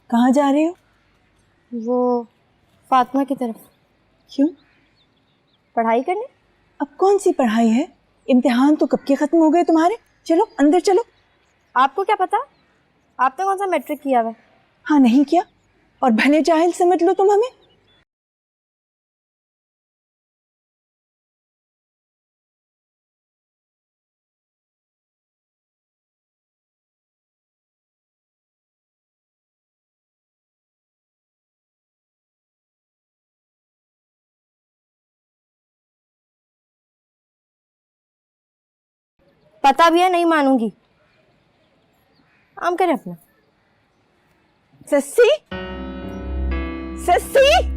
कहाँ जा रहे हो? वो फातिमा की तरफ। क्यों? पढ़ाई करने। अब कौन सी पढ़ाई है? इम्तिहान तो कब के खत्म हो गए तुम्हारे। चलो अंदर चलो। आपको क्या पता, आपने कौन सा मैट्रिक किया हुआ है? हाँ नहीं किया, और भले जाहिल समझ लो तुम हमें। पता भी है, नहीं मानूंगी। काम करें अपना। सस्सी, सस्सी,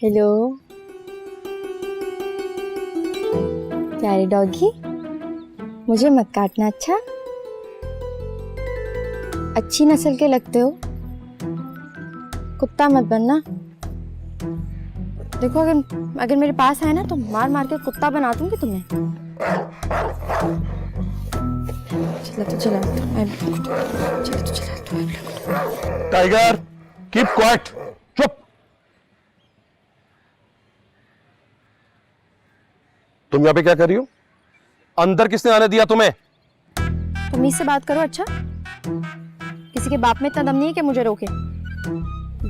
हेलो प्यारी डॉगी, मुझे मत काटना। अच्छा, अच्छी नस्ल के लगते हो, कुत्ता मत बनना। देखो, अगर मेरे पास है ना तो मार मार के कुत्ता बना दूंगी तुम्हें। चला तो चला। टाइगर, कीप क्वाइट, चुप। तुम यहाँ पे क्या कर रही हो? अंदर किसने आने दिया तुम्हें? तुम से बात करो। अच्छा, किसी के बाप में इतना दम नहीं है कि मुझे रोके।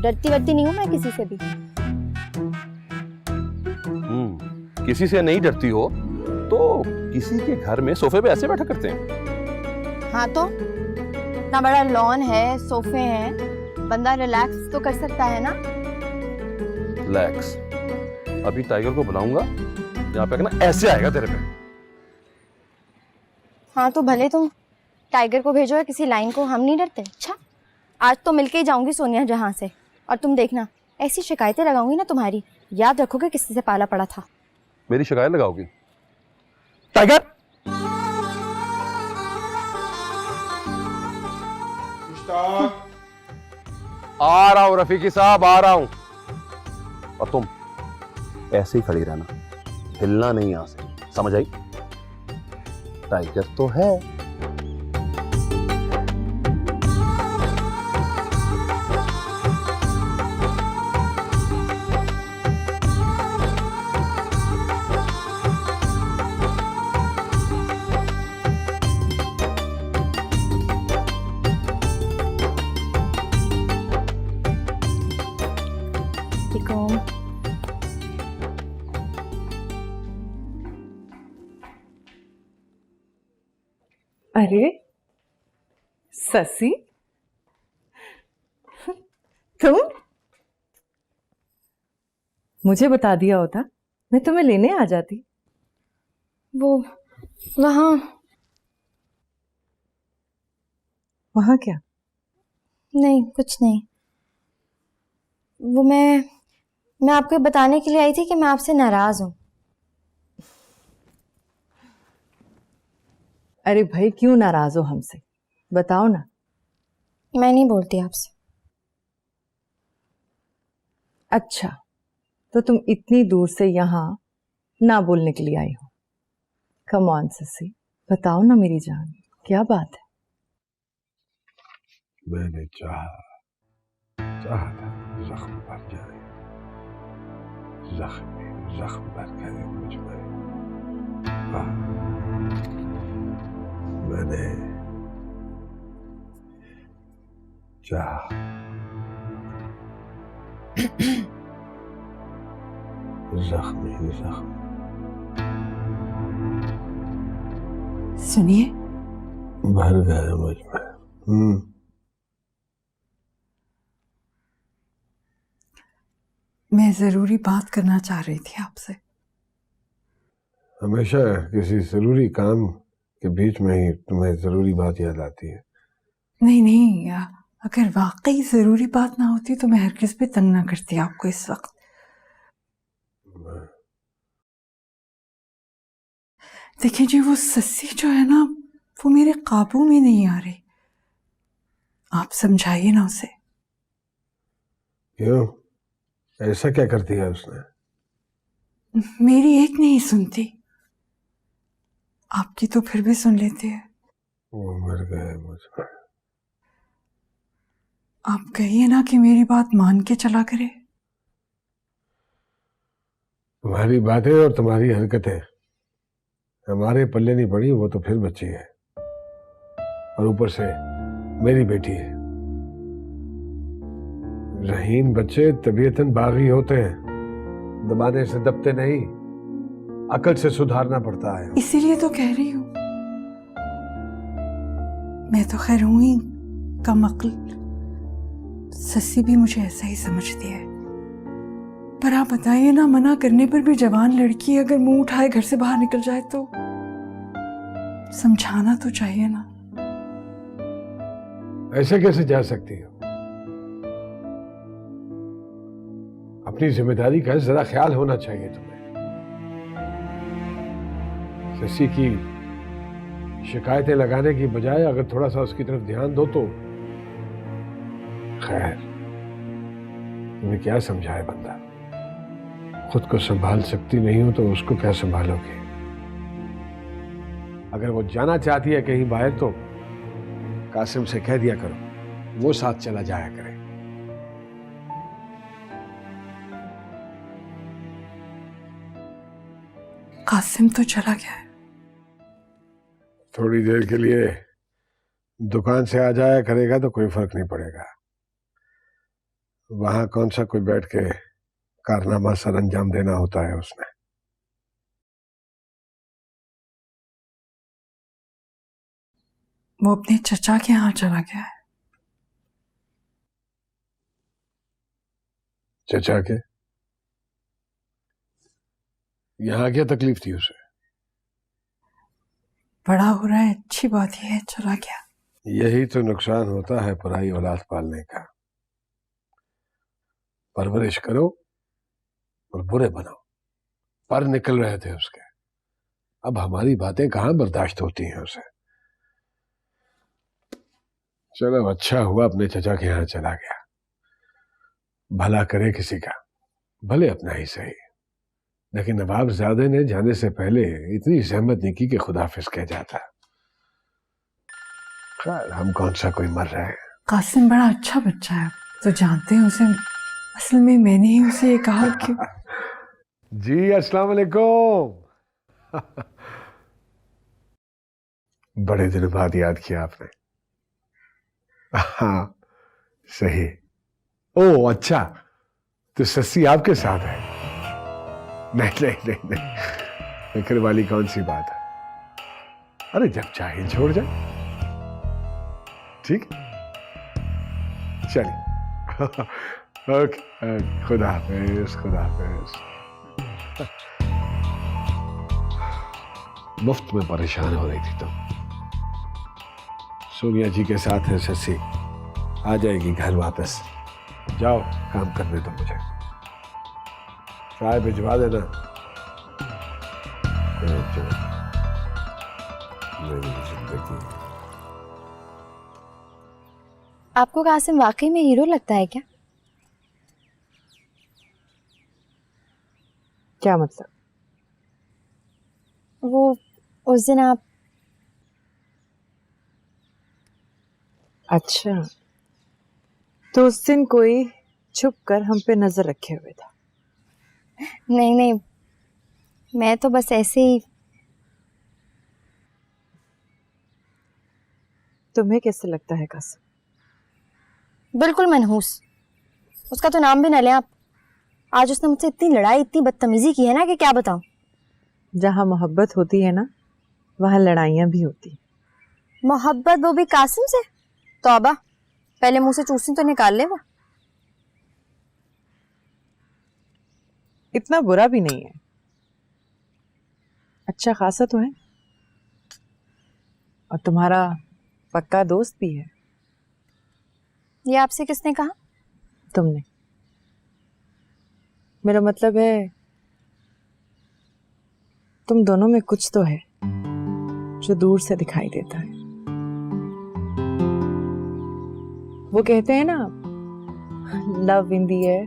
डरती वरती नहीं हूं मैं किसी से भी। किसी से नहीं डरती हो तो किसी के घर में सोफे पे ऐसे बैठा करते हैं? हाँ तो इतना बड़ा लॉन है, सोफे हैं, बंदा रिलैक्स तो कर सकता है ना। रिलैक्स? अभी टाइगर को बुलाऊंगा, यहाँ पे ना ऐसे आएगा तेरे पे। हाँ तो भले तुम टाइगर को भेजो या किसी लाइन को, हम नहीं डरते। अच्छा, आज तो मिलके ही जाऊंगी सोनिया जहां से, और तुम देखना ऐसी शिकायतें लगाऊंगी ना तुम्हारी, याद रखोगे किसी से पाला पड़ा था। मेरी शिकायत लगाओगी? टाइगर, आ रहा हूं रफीकी साहब, आ रहा हूं। और तुम ऐसे ही खड़ी रहना, हिलना नहीं यहां से, समझ आई? टाइगर तो है। अरे ससी, तुम? मुझे बता दिया होता, मैं तुम्हें लेने आ जाती। वो वहाँ वहां क्या? नहीं, कुछ नहीं। वो मैं आपको बताने के लिए आई थी कि मैं आपसे नाराज हूँ। अरे भाई, क्यों नाराज हो हमसे? बताओ ना। मैं नहीं बोलती आपसे। अच्छा, तो तुम इतनी दूर से यहाँ ना बोलने के लिए आई हो? कम ऑन ससी, बताओ ना मेरी जान, क्या बात है? मैंने चाहा था जख्म भर जाए, जख्म भर गए मुझ में। मैंने चाहा जख्म ही जख्म। सुनिए, भर गए मुझ में। मैं जरूरी बात करना चाह रही थी आपसे। हमेशा किसी जरूरी काम के बीच में ही तुम्हें जरूरी बात याद आती है। नहीं नहीं, अगर वाकई जरूरी बात ना होती तो मैं हरगिज़ भी तंग ना करती आपको इस वक्त। देखिए जी, वो सस्सी जो है ना, वो मेरे काबू में नहीं आ रही। आप समझाइए ना उसे। क्यों, ऐसा क्या कर दिया उसने? मेरी एक नहीं सुनती, आपकी तो फिर भी सुन लेती है। वो मर गए मुझ पर। आप कहिए ना कि मेरी बात मान के चला करे। तुम्हारी बातें और तुम्हारी हरकतें हमारे पल्ले नहीं पड़ी। वो तो फिर बच्ची है और ऊपर से मेरी बेटी है। रहीन बच्चे तबीयतन बागी होते हैं, दबाने से दबते नहीं, अकल से सुधारना पड़ता है। इसीलिए तो कह रही हूं, मैं तो खैर हूं ही कम अक्ल, सस्सी भी मुझे ऐसा ही समझती है। पर आप बताइए ना, मना करने पर भी जवान लड़की अगर मुंह उठाए घर से बाहर निकल जाए तो समझाना तो चाहिए ना। ऐसे कैसे जा सकती हो? अपनी जिम्मेदारी का जरा ख्याल होना चाहिए तुम्हें। शशि की शिकायतें लगाने की बजाय अगर थोड़ा सा उसकी तरफ ध्यान दो तो। खैर, तुम्हें क्या समझाए बंदा, खुद को संभाल सकती नहीं हो तो उसको क्या संभालोगे? अगर वो जाना चाहती है कहीं बाहर तो कासिम से कह दिया करो, वो साथ चला जाया करे। कासिम तो चला गया है। थोड़ी देर के लिए दुकान से आ जाया करेगा तो कोई फर्क नहीं पड़ेगा। वहां कौन सा कोई बैठ के कारनामा सर अंजाम देना होता है उसने। वो अपने चचा के यहाँ चला गया है। चचा के यहाँ क्या तकलीफ थी उसे? बड़ा हो रहा है, अच्छी बात ही है, चला गया। यही तो नुकसान होता है पराई औलाद पालने का। परवरिश करो और बुरे बनाओ। पर निकल रहे थे उसके, अब हमारी बातें कहां बर्दाश्त होती हैं उसे। चलो अच्छा हुआ अपने चचा के यहाँ चला गया। भला करे किसी का, भले अपना ही सही। लेकिन नवाबजादे ने जाने से पहले इतनी जहमत नहीं की कि खुदाफिज कह जाता। खैर, हम कौन सा कोई मर रहे हैं। कासिम बड़ा अच्छा बच्चा है, तो जानते हैं उसे। असल में मैंने ही उसे ये कहा कि जी अस्सलाम वालेकुम। बड़े दिनों बाद याद किया आपने। हाँ सही। ओ अच्छा, तो सस्सी आपके साथ है? नहीं नहीं नहीं नहीं, फिक्र वाली कौन सी बात है। अरे जब चाहे छोड़ जाए। ठीक, चलिए। ओके, खुदा हाफिज, खुदा हाफिज। मुफ्त में परेशान हो रही थी तो। सोनिया जी के साथ है शशि, आ जाएगी घर वापस। जाओ काम करने दो मुझे, चाय भिजवा देना। मेरी जिंदगी। आपको कासिम वाकई में हीरो लगता है क्या? क्या मतलब? वो उस दिन आप अच्छा, तो उस दिन कोई छुप कर हम पे नजर रखे हुए था। नहीं नहीं, मैं तो बस ऐसे ही। तुम्हें कैसे लगता है कासिम? बिल्कुल मनहूस। उसका तो नाम भी न लें आप। आज उसने मुझसे इतनी लड़ाई, इतनी बदतमीजी की है ना कि क्या बताऊं। जहां मोहब्बत होती है ना, वहां लड़ाइयां भी होती। मोहब्बत, वो भी कासिम से? तौबा, पहले मुंह से चूसनी तो निकाल ले वो। इतना बुरा भी नहीं है, अच्छा खासा तो है, और तुम्हारा पक्का दोस्त भी है। ये आपसे किसने कहा? तुमने। मेरा मतलब है तुम दोनों में कुछ तो है। जो दूर से दिखाई देता है। वो कहते हैं ना, लव इन दी एयर।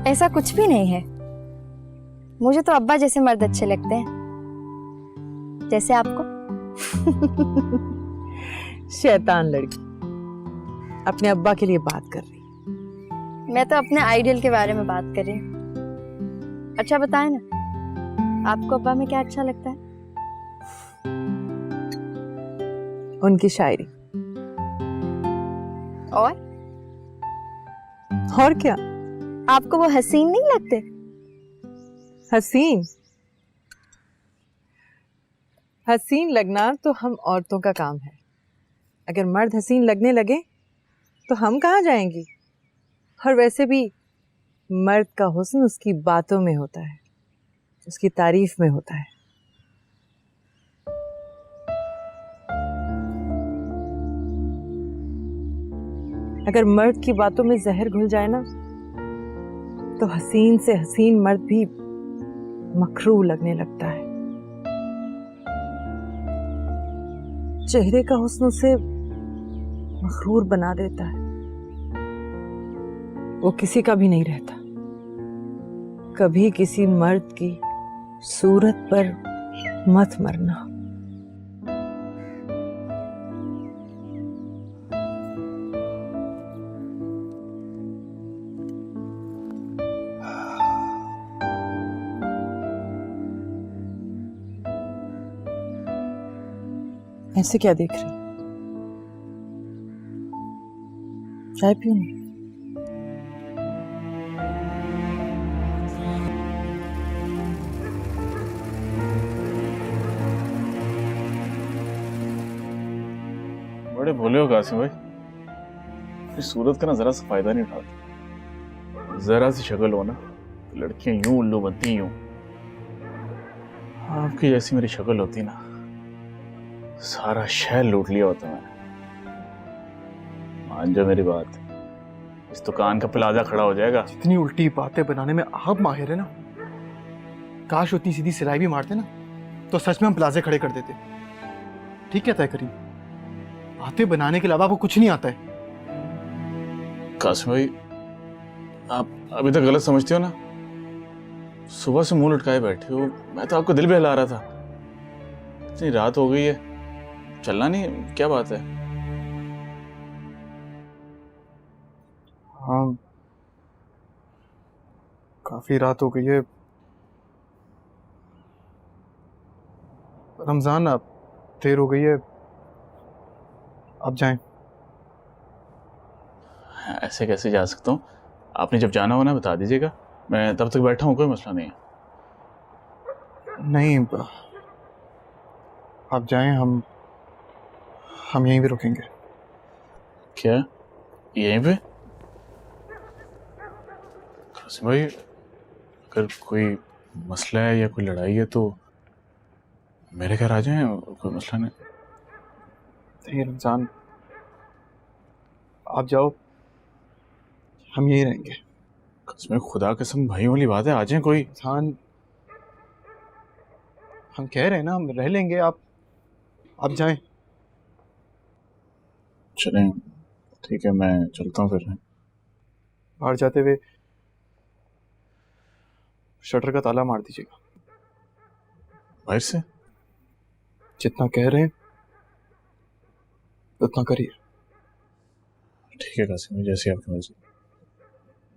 ऐसा कुछ भी नहीं है। मुझे तो अब्बा जैसे मर्द अच्छे लगते हैं, जैसे आपको। शैतान लड़की, अपने अब्बा के लिए बात कर रही। मैं तो अपने आइडियल के बारे में बात कर रही हूँ। अच्छा बताए ना, आपको अब्बा में क्या अच्छा लगता है? उनकी शायरी। और क्या? आपको वो हसीन नहीं लगते? हसीन? हसीन लगना तो हम औरतों का काम है। अगर मर्द हसीन लगने लगे तो हम कहाँ जाएंगी? और वैसे भी मर्द का हुस्न उसकी बातों में होता है, उसकी तारीफ में होता है। अगर मर्द की बातों में जहर घुल जाए ना, तो हसीन से हसीन मर्द भी मकरूह लगने लगता है। चेहरे का हुस्न उसे मखरूर बना देता है। वो किसी का भी नहीं रहता। कभी किसी मर्द की सूरत पर मत मरना। ऐसे क्या देख रही? चाय पियो ना। बड़े भोले हो कासिम भाई। इस सूरत का ना जरा सा फायदा नहीं उठाते। जरा सी शक्ल हो ना तो लड़कियां यूं उल्लू बनती यूं। आपकी जैसी मेरी शक्ल होती ना, सारा शहर लूट लिया होता मैंने। मान जाओ मेरी बात, इस दुकान का प्लाजा खड़ा हो जाएगा। इतनी उल्टी बातें बनाने में आप माहिर है ना। काश उतनी सीधी सिलाई भी मारते ना तो सच में हम प्लाजे खड़े कर देते। ठीक कहता है करीम, बातें बनाने के अलावा वो कुछ नहीं आता है। कासिम भाई, आप अभी तक गलत समझते हो ना। सुबह से मुंह लटकाए बैठे हो, मैं तो आपको दिल भी हिला रहा था। इतनी रात हो गई है, चलना नहीं? क्या बात है? हाँ, काफी रात हो गई है। रमजान, अब देर हो गई है, अब जाएं। ऐसे कैसे जा सकता हूँ? आपने जब जाना हो ना बता दीजिएगा, मैं तब तक बैठा हूँ, कोई मसला नहीं है। नहीं, आप जाएं, हम यहीं पे रुकेंगे। क्या यहीं पे? कासिम भाई, अगर कोई मसला है या कोई लड़ाई है तो मेरे घर आ जाएं, कोई मसला नहीं। नहीं रमजान, आप जाओ, हम यहीं रहेंगे। कासिम भाई, खुदा कसम भाई वाली बात है, आ जाएं कोई। रमजान, हम कह रहे हैं ना, हम रह लेंगे। आप जाएं। चलें, ठीक है, मैं चलता हूँ फिर। बाहर जाते हुए शटर का ताला मार दीजिएगा। बाहर से? जितना कह रहे हैं उतना करिए। ठीक है कासिम भाई, जैसे आपकी मर्जी।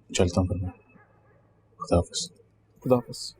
चलता हूँ फिर मैं। खुदा हाफिज। खुदा हाफिज।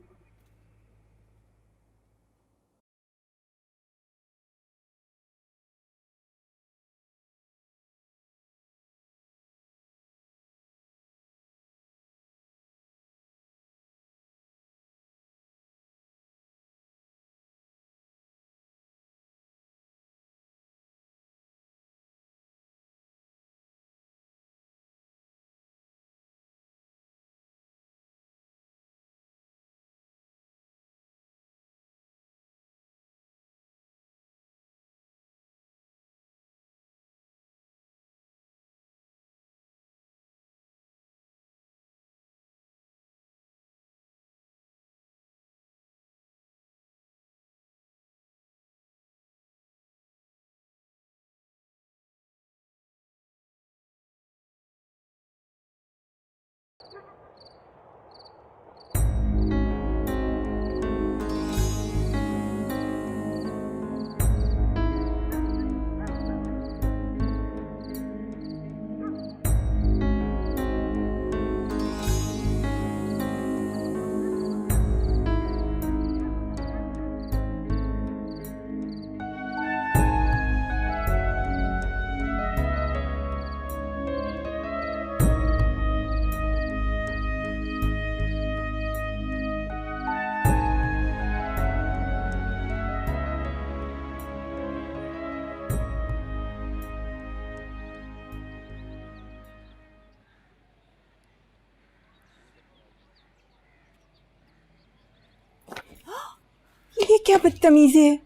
बदतमीजी है?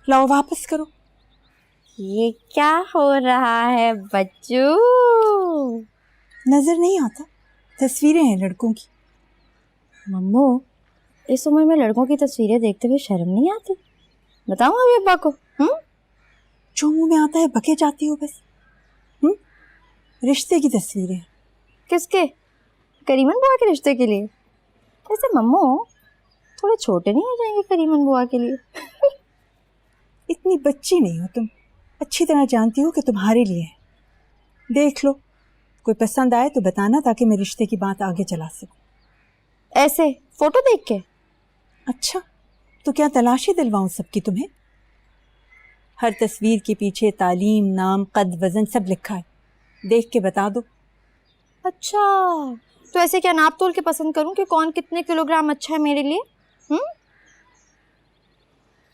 लाओ वापस करो। ये क्या हो रहा है बच्चू? नजर नहीं आता? तस्वीरें हैं लड़कों की। मम्मू, इस उम्र में लड़कों की तस्वीरें देखते हुए शर्म नहीं आती? बताऊं अभी अब्बा को? जो मुंह में आता है बके जाती हो बस। रिश्ते की तस्वीरें। किसके? करीमन बुआ के रिश्ते के लिए? वैसे मम्मू थोड़े छोटे नहीं हो जाएंगे करीमन बुआ के लिए? इतनी बच्ची नहीं हो तुम, अच्छी तरह जानती हो कि तुम्हारे लिए है। देख लो, कोई पसंद आए तो बताना ताकि मैं रिश्ते की बात आगे चला सकूं। ऐसे फोटो देख के? अच्छा, तो क्या तलाशी दिलवाऊं सबकी तुम्हें? हर तस्वीर के पीछे तालीम, नाम, कद, वजन सब लिखा है, देख के बता दो। अच्छा, तो ऐसे क्या नाप तोल के पसंद करूं कि कौन कितने किलोग्राम अच्छा है मेरे लिए?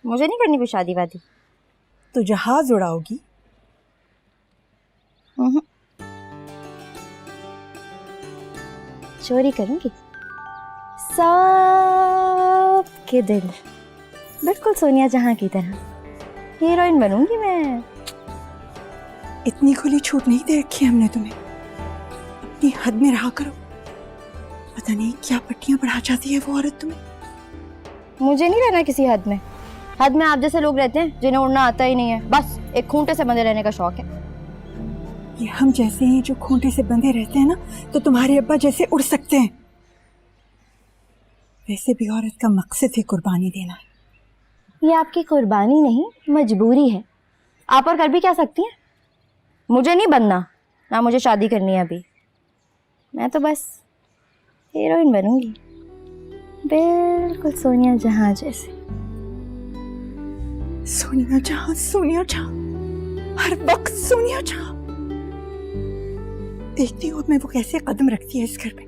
मुझे नहीं करनी कोई शादी वादी। तो जहाज उड़ाओगी? चोरी करूंगी सबके दिल, बिल्कुल सोनिया जहां की तरह। हीरोइन बनूंगी मैं। इतनी खुली छूट नहीं दे रखी हमने तुम्हें, अपनी हद में रहा करो। पता नहीं क्या पट्टियां बढ़ा जाती है वो औरत तुम्हें। मुझे नहीं रहना किसी हद में। हद में आप जैसे लोग रहते हैं जिन्हें उड़ना आता ही नहीं है, बस एक खूंटे से बंधे रहने का शौक है। ये हम जैसे हैं जो खूंटे से बंधे रहते हैं ना, तो तुम्हारे अब्बा जैसे उड़ सकते हैं। वैसे भी औरत का मकसद ही कुर्बानी देना है। ये आपकी कुर्बानी नहीं, मजबूरी है। आप और कर भी क्या सकती हैं? मुझे नहीं बनना, ना मुझे शादी करनी है अभी। मैं तो बस हीरोइन बनूंगी, बिल्कुल सोनिया जहां जैसे। सोनिया जहां, सोनिया जहां, हर वक्त सोनिया जहां। देखती हो मैं वो कैसे कदम रखती है इस घर पे।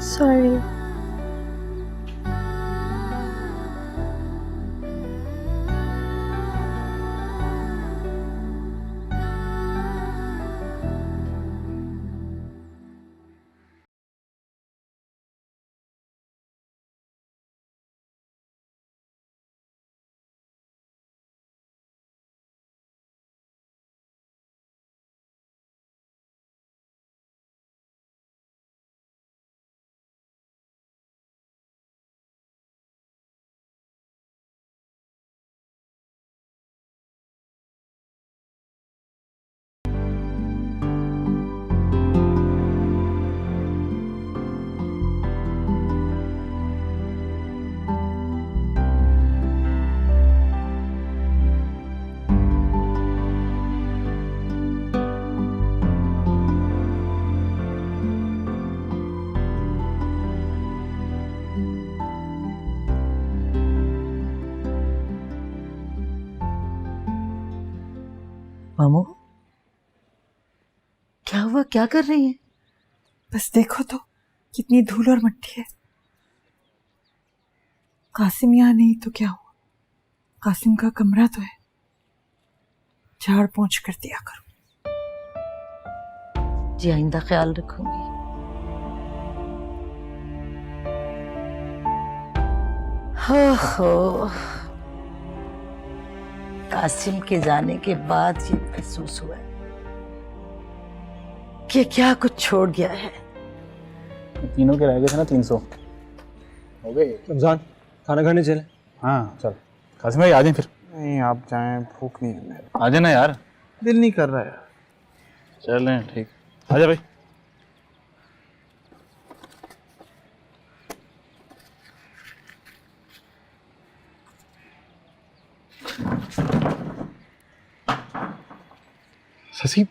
सॉरी। मामू, क्या हुआ? क्या कर रही हैं? बस देखो तो कितनी धूल और मिट्टी है। कासिम यहाँ नहीं तो क्या हुआ, कासिम का कमरा तो है, झाड़ पोंछ कर दिया करो। जी आइंदा ख्याल रखूंगी। हो कासिम के जाने के बाद ये महसूस हुआ है कि क्या कुछ छोड़ गया है। तीनों के रह गए थे ना 300 हो गए। रमजान, खाना खाने चले? हाँ चल। कासिम भाई आ जाए फिर। नहीं, आप जाएं, भूख नहीं है मेरे। आ जाना यार। दिल नहीं कर रहा है। चलें ठीक, आ जा भाई। शशि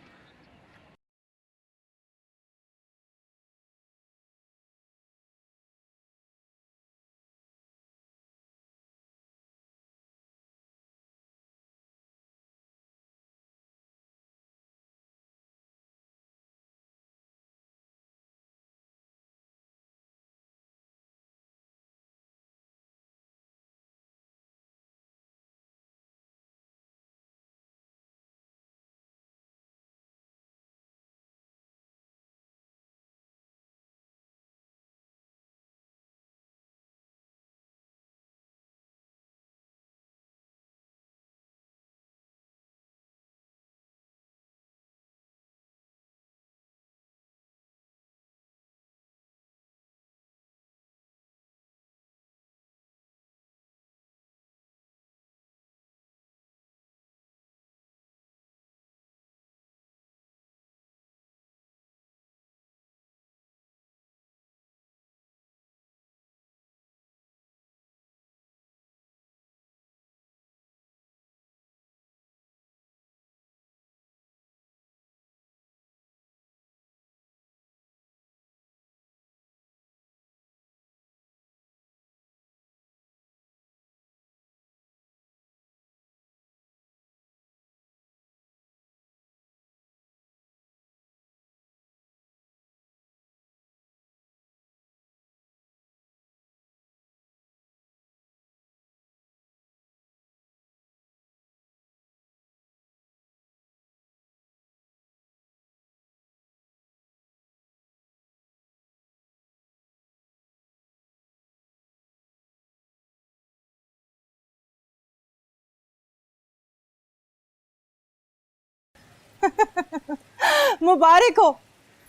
मुबारक हो,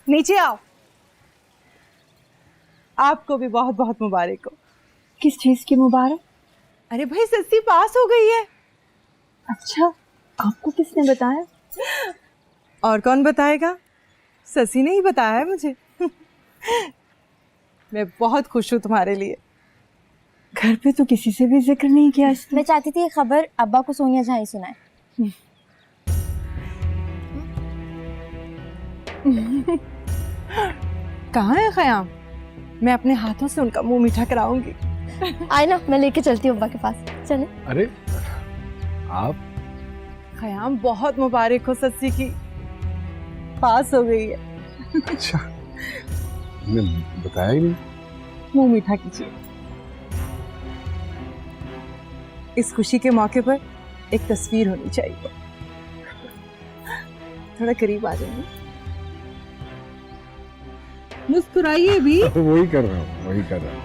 नीचे आओ। आपको भी बहुत बहुत मुबारक हो। किस चीज की मुबारक? अरे भाई, सस्सी पास हो गई है। अच्छा, आपको किसने बताया? और कौन बताएगा? ससी ने ही बताया है मुझे। मैं बहुत खुश हूँ तुम्हारे लिए। घर पे तो किसी से भी जिक्र नहीं किया इसने। मैं चाहती थी ये खबर अब्बा को सोनिया जहाँ ही सुनाए। कहाँ है खयाम? मैं अपने हाथों से उनका मुंह मीठा कराऊंगी। आए ना, मैं लेके चलती हूँ अब्बा के पास। चले। अरे आप खयाम, बहुत मुबारक हो, सस्सी की पास हो गई है। अच्छा, तुमने बताया ही नहीं। मुंह मीठा कीजिए। इस खुशी के मौके पर एक तस्वीर होनी चाहिए। थोड़ा करीब आ जाइए, मुस्कुराइए भी। वही कर रहा हूँ, वही कर रहा हूँ।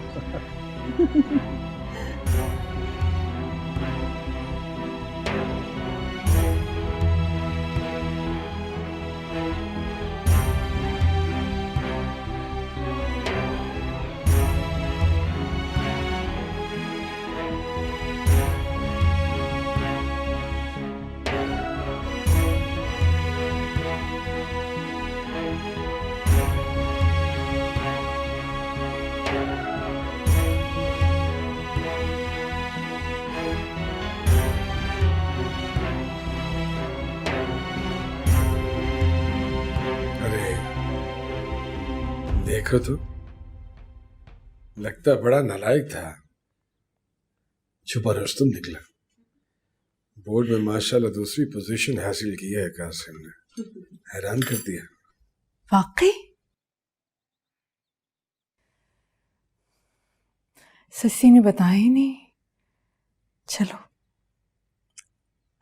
देखो तो, लगता बड़ा नालायक था, छुपा रुस्तम निकला। बोर्ड में माशाल्लाह दूसरी पोजीशन हासिल की है कासिम ने, हैरान कर दिया। वाकई ससी ने बताया ही नहीं। चलो,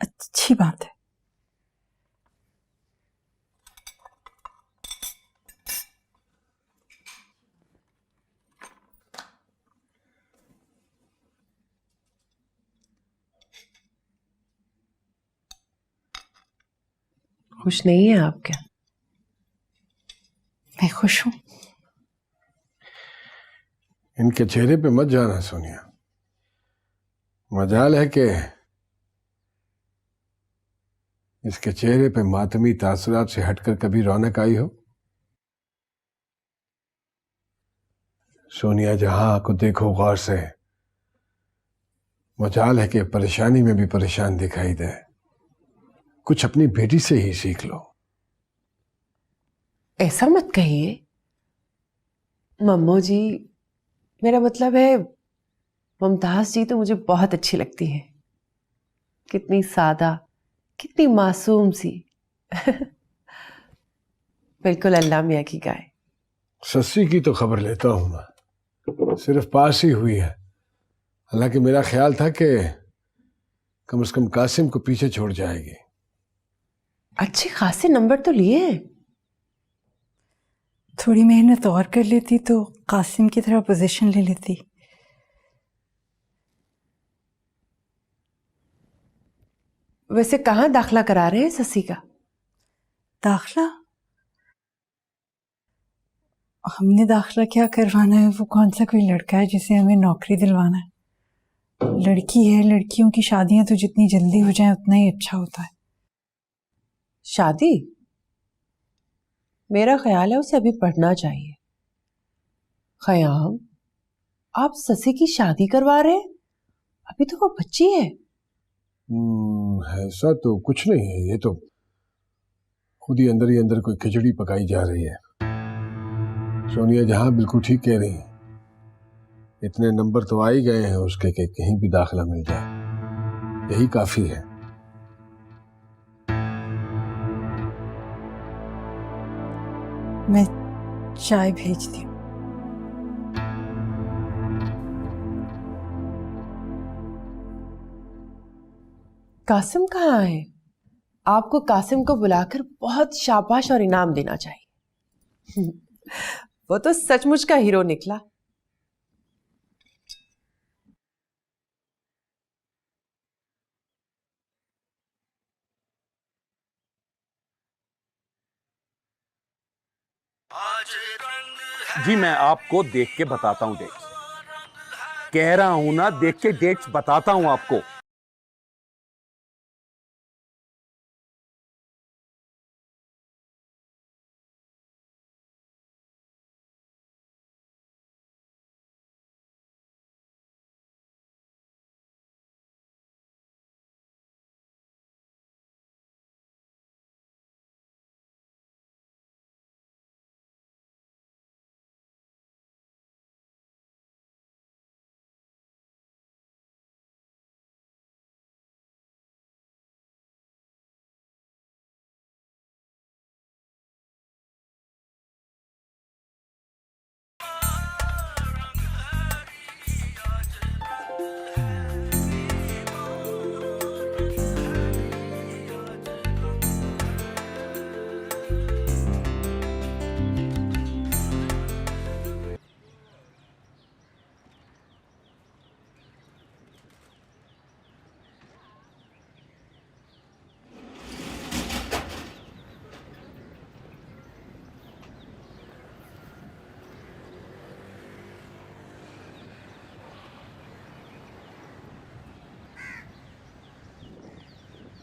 अच्छी बात है। खुश नहीं है आप क्या? मैं खुश हूं। इनके चेहरे पे मत जाना सोनिया, मजाल है कि इसके चेहरे पे मातमी तासुरात से हटकर कभी रौनक आई हो। सोनिया, जहां को देखो गौर से, मजाल है कि परेशानी में भी परेशान दिखाई दे। कुछ अपनी बेटी से ही सीख लो। ऐसा मत कहिए मम्मो जी, मेरा मतलब है मुमताज जी तो मुझे बहुत अच्छी लगती है। कितनी सादा, कितनी मासूम सी। बिल्कुल अल्लाह मियाँ की गाय। सस्सी की तो खबर लेता हूं मैं, सिर्फ पास ही हुई है। हालांकि मेरा ख्याल था कि कम से कम कासिम को पीछे छोड़ जाएगी। अच्छे खासे नंबर तो लिए हैं। थोड़ी मेहनत और कर लेती तो कासिम की तरह पोजीशन ले लेती। वैसे कहाँ दाखला करा रहे हैं ससी का? दाखला? हमने दाखला क्या करवाना है? वो कौन सा कोई लड़का है जिसे हमें नौकरी दिलवाना है? लड़की है, लड़कियों की शादियां तो जितनी जल्दी हो जाए उतना ही अच्छा होता है। शादी? मेरा ख्याल है उसे अभी पढ़ना चाहिए। खयाम, आप ससी की शादी करवा रहे हैं? अभी तो वो बच्ची है। ऐसा तो कुछ नहीं है, ये तो खुद ही अंदर कोई खिचड़ी पकाई जा रही है। सोनिया जहां बिल्कुल ठीक कह रही है। इतने नंबर तो आ ही गए हैं उसके कि कहीं भी दाखिला मिल जाए, यही काफी है। मैं चाय भेजती हूँ। कासिम कहाँ है? आपको कासिम को बुलाकर बहुत शाबाश और इनाम देना चाहिए। वो तो सचमुच का हीरो निकला। जी मैं आपको देख के बताता हूं डेट्स, कह रहा हूं ना, देख के डेट्स बताता हूं आपको।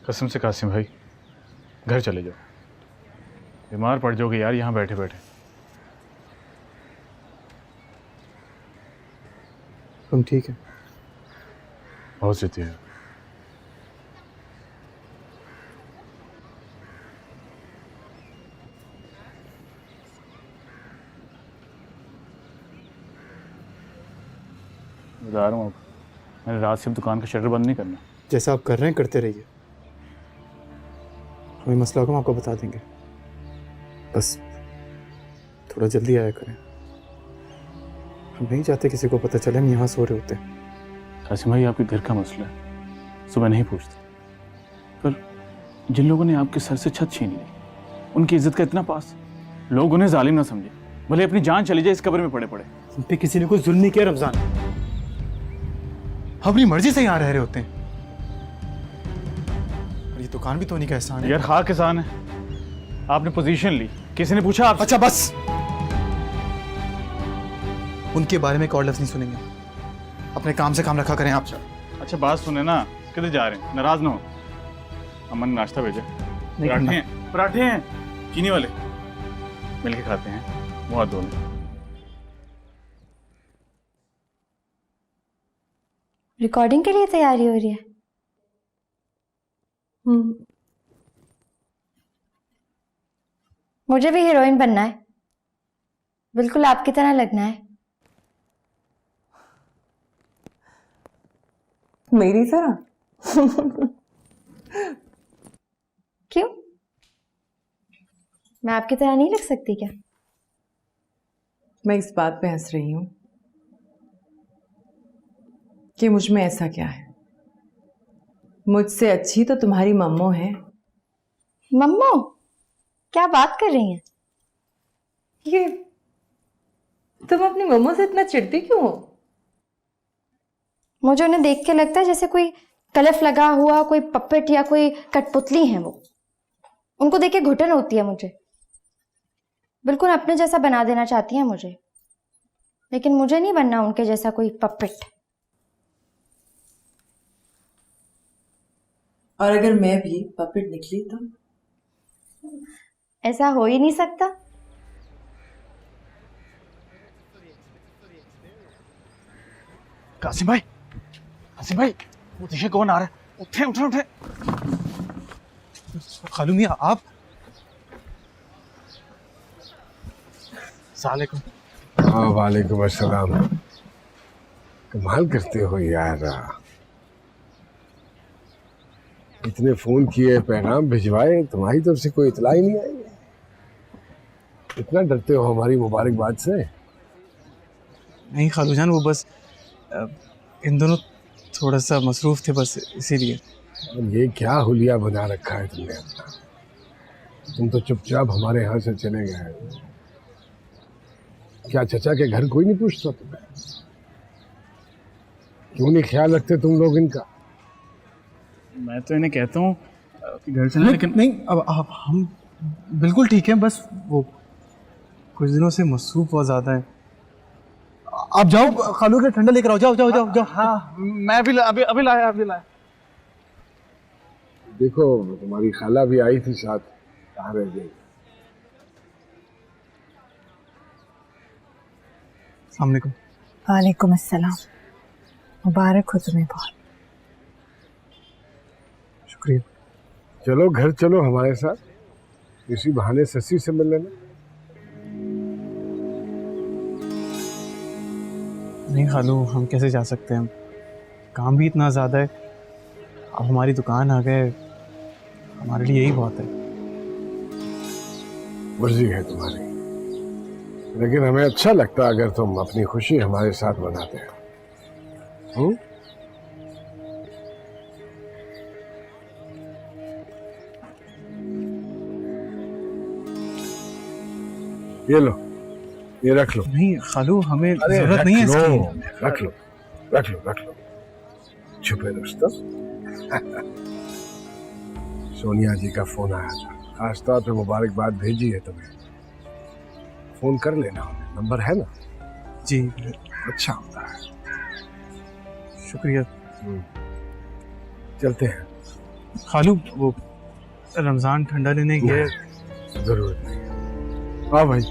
कसम से कासिम भाई, घर चले जाओ, बीमार पड़ जाओगे यार यहाँ बैठे बैठे। तुम ठीक है? बहुत जिद्दी है। बता रहा हूँ, मैंने रात से दुकान का शटर बंद नहीं करना। जैसा आप कर रहे हैं करते रहिए, हमें मसला होगा हम आपको बता देंगे, बस थोड़ा जल्दी आया करें। हम नहीं चाहते किसी को पता चले हम यहाँ सो रहे होते हैं। कासिम भाई आपके घर का मसला है, सुबह नहीं पूछते, पर जिन लोगों ने आपके सर से छत छीन ली, उनकी इज्जत का इतना पास, लोग उन्हें जालिम ना समझे, भले अपनी जान चली जाए इस कब्र में पड़े पड़े। हम पे किसी ने कोई जुल्म नहीं किया रमजान, हम अपनी मर्जी से यहाँ रह रहे होते हैं। और ये दुकान भी तो नहीं का एहसान है यार। खाक किसान है, आपने पोजीशन ली, किसी ने पूछा आप? अच्छा बस, उनके बारे में एक और लफ्ज नहीं सुनेंगे, अपने काम से काम रखा करें आप। अच्छा बात सुने ना, किधर जा रहे हैं, नाराज ना हो। अमन ने नाश्ता भेजा, पराठे हैं, पराठे हैं चीनी वाले, मिलके खाते हैं, मुँह हाथ धो लें। रिकॉर्डिंग के लिए तैयारी हो रही है? मुझे भी हीरोइन बनना है, बिल्कुल आपकी तरह लगना है। मेरी तरह? क्यों, मैं आपकी तरह नहीं लग सकती क्या? मैं इस बात पे हंस रही हूँ कि मुझ में ऐसा क्या है। मुझसे अच्छी तो तुम्हारी मम्मो है। मम्मो? क्या बात कर रही हैं? ये तुम अपनी मम्मो से इतना चिढ़ती क्यों हो? मुझे उन्हें देख के लगता है जैसे कोई कलफ लगा हुआ कोई पपेट या कोई कठपुतली है वो। उनको देख के घुटन होती है मुझे, बिल्कुल अपने जैसा बना देना चाहती हैं मुझे, लेकिन मुझे नहीं बनना उनके जैसा कोई पपेट। और अगर मैं भी पपेट निकली तो? ऐसा हो ही नहीं सकता। कासिम भाई, कासिम भाई, वो देखिए कौन आ रहा है, उठे उठे उठे। खालू मियां आप? सालेकुम। हाँ वालेकुम अस्सलाम। कमाल करते हो यार, इतने फोन किए, पैगाम भिजवाए, तुम्हारी तरफ से कोई इतला ही नहीं आई। इतना डरते हो हमारी मुबारकबाद से? नहीं खालू जान, वो बस इन दोनों थोड़ा सा मसरूफ थे बस इसीलिए। और ये क्या हुलिया बना रखा है तुमने अपना? तुम तो चुपचाप हमारे यहाँ से चले गए। क्या चचा के घर कोई नहीं पूछता तुम्हें? क्यों नहीं ख्याल रखते तुम लोग इनका? मैं तो इन्हें कहता हूँ कि घर चलना, लेकिन नहीं अब हम बिल्कुल ठीक है, बस वो कुछ दिनों से मसरूफ बहुत ज्यादा है। आप जाओ खालू के ठंडा लेकर आओ, जाओ जाओ जाओ जाओ। हाँ मैं अभी अभी लाया अभी लाया। देखो तुम्हारी खाला भी आई थी साथ, कहाँ रह गई? अस्सलाम वालेकुम। वालेकुम अस्सलाम। मुबारक हो तुम्हें बहुत। शुक्रिया। चलो घर चलो हमारे साथ, इसी बहाने ससी से मिल लेना। नहीं खालू, हम कैसे जा सकते हैं, काम भी इतना ज़्यादा है। अब हमारी दुकान आ गए, हमारे लिए यही बहुत है। मर्जी है तुम्हारी, लेकिन हमें अच्छा लगता अगर तुम अपनी खुशी हमारे साथ मनाते हो। ये लो, ये रख लो। नहीं खालू, हमें अरे जरूरत नहीं है इसकी। रख लो रख लो रख लो। छुपे दोस्तों। सोनिया जी का फोन आया था, खास तौर पे मुबारकबाद भेजी है तुम्हें। फोन कर लेना, नंबर है ना? जी अच्छा होता है। शुक्रिया। चलते हैं। खालू वो रमजान ठंडा लेने गए। जरूरत नहीं। हाँ भाई।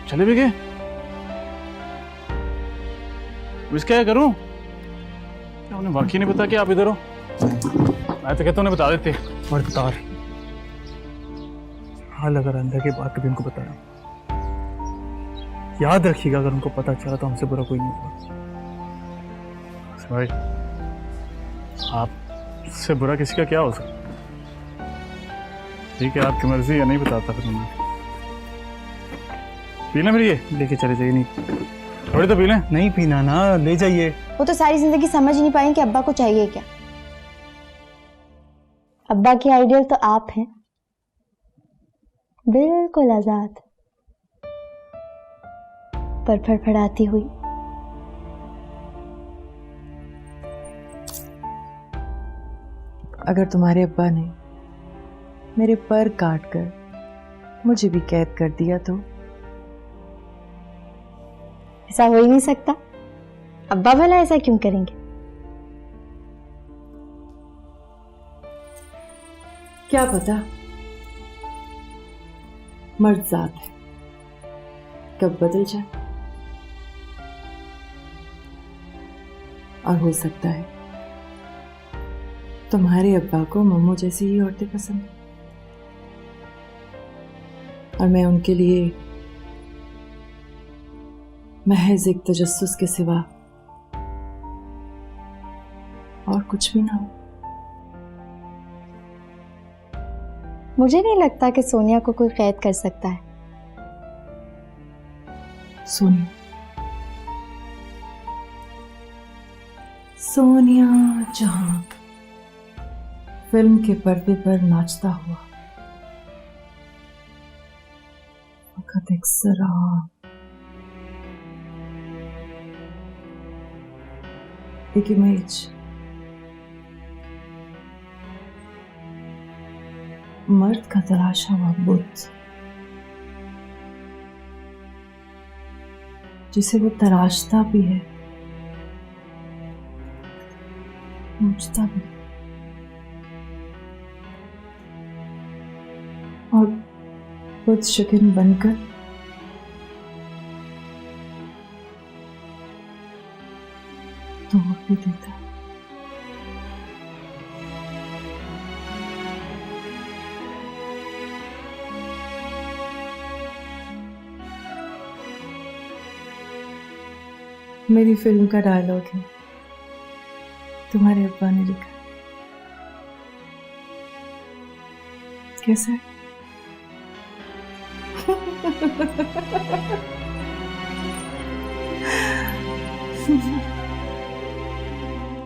चले भी गए? इसका क्या करूं? उन्हें वाकई नहीं पता कि आप इधर हो। मैं तो कहता उन्हें बता देते। मर्दार हाल, अगर अंदर के बाद कभी उनको बताया, याद रखिएगा अगर उनको पता चला तो हमसे बुरा कोई नहीं होगा। भाई आपसे बुरा किसी का क्या हो सकता? ठीक है, आपकी मर्जी है, नहीं बताता फिर मैं। पीना मेरी, ये लेके चले जाइए। नहीं थोड़ी तो पी लें। नहीं पीना ना, ले जाइए। वो तो सारी जिंदगी समझ ही नहीं पाए कि अब्बा को चाहिए क्या। अब्बा की आइडियल तो आप हैं, बिल्कुल आजाद, पर फड़फड़ाती हुई। अगर तुम्हारे अब्बा ने मेरे पर काट कर मुझे भी कैद कर दिया तो? ऐसा हो ही नहीं सकता। अब्बा भला ऐसा क्यों करेंगे? क्या पता, मर्द जात है, कब बदल जाए। और हो सकता है तुम्हारे अब्बा को मम्मू जैसी ही औरतें पसंद है, और मैं उनके लिए महज एक तजस्सुस के सिवा और कुछ भी ना हो। मुझे नहीं लगता कि सोनिया को कोई कैद कर सकता है। सोनिया जहां फिल्म के पर्दे पर नाचता हुआ फकत एक सराब, एक इमेज, मर्द का तराशा हुआ बुत, जिसे वो तराशता भी है, पूछता भी, और बुत शकिन बनकर तोड़ भी देता। मेरी फिल्म का डायलॉग है, तुम्हारे अब्बा ने लिखा। कैसा है?